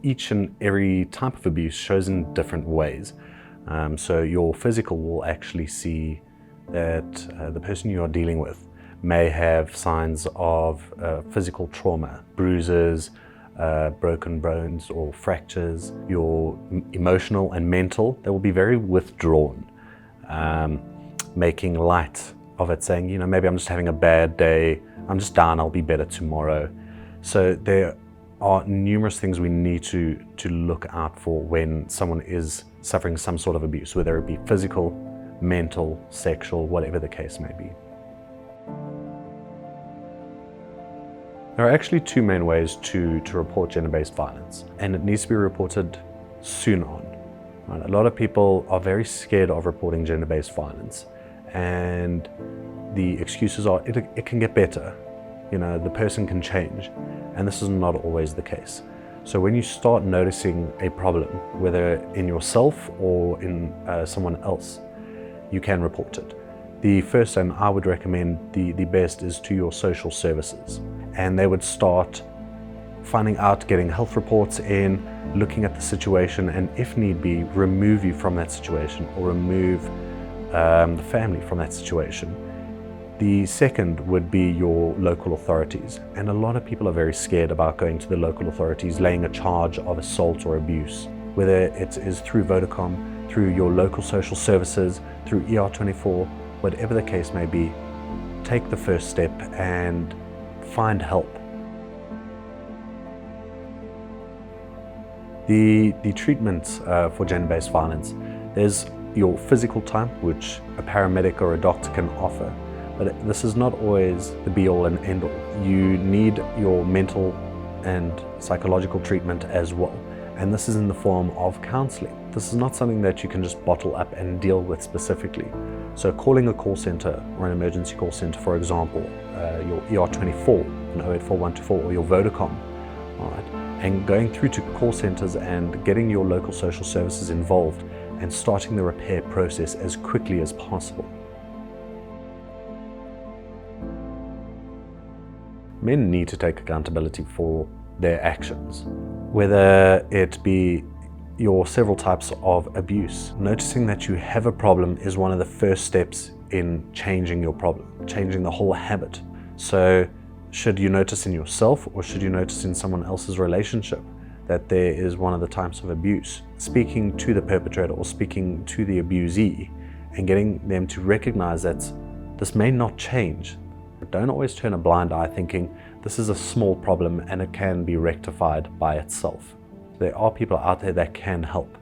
each and every type of abuse shows in different ways. So your physical will actually see that the person you are dealing with may have signs of physical trauma, bruises, broken bones or fractures. Your emotional and mental, they will be very withdrawn, making light of it, saying, you know, maybe I'm just having a bad day, I'm just down, I'll be better tomorrow. So there are numerous things we need to look out for when someone is suffering some sort of abuse, whether it be physical, mental, sexual, whatever the case may be. There are actually two main ways to report gender-based violence, and it needs to be reported soon on. Right? A lot of people are very scared of reporting gender-based violence, and the excuses are, it can get better. You know, the person can change, and this is not always the case. So when you start noticing a problem, whether in yourself or in someone else, you can report it. The first, and I would recommend the best, is to your social services. And they would start finding out, getting health reports in, looking at the situation, and if need be, remove you from that situation or remove the family from that situation. The second would be your local authorities. And a lot of people are very scared about going to the local authorities, laying a charge of assault or abuse, whether it is through Vodacom, through your local social services, through ER24, whatever the case may be. Take the first step and find help. The treatments for gender-based violence, there's your physical type, which a paramedic or a doctor can offer, but this is not always the be-all and end-all. You need your mental and psychological treatment as well, and this is in the form of counseling. This is not something that you can just bottle up and deal with specifically. So calling a call center or an emergency call center, for example, your ER24, an 084124, or your Vodacom, all right, and going through to call centers and getting your local social services involved and starting the repair process as quickly as possible. Men need to take accountability for their actions, whether it be your several types of abuse. Noticing that you have a problem is one of the first steps in changing your problem, changing the whole habit. So should you notice in yourself, or should you notice in someone else's relationship that there is one of the types of abuse, speaking to the perpetrator or speaking to the abusee and getting them to recognize that this may not change. But don't always turn a blind eye thinking this is a small problem and it can be rectified by itself. There are people out there that can help.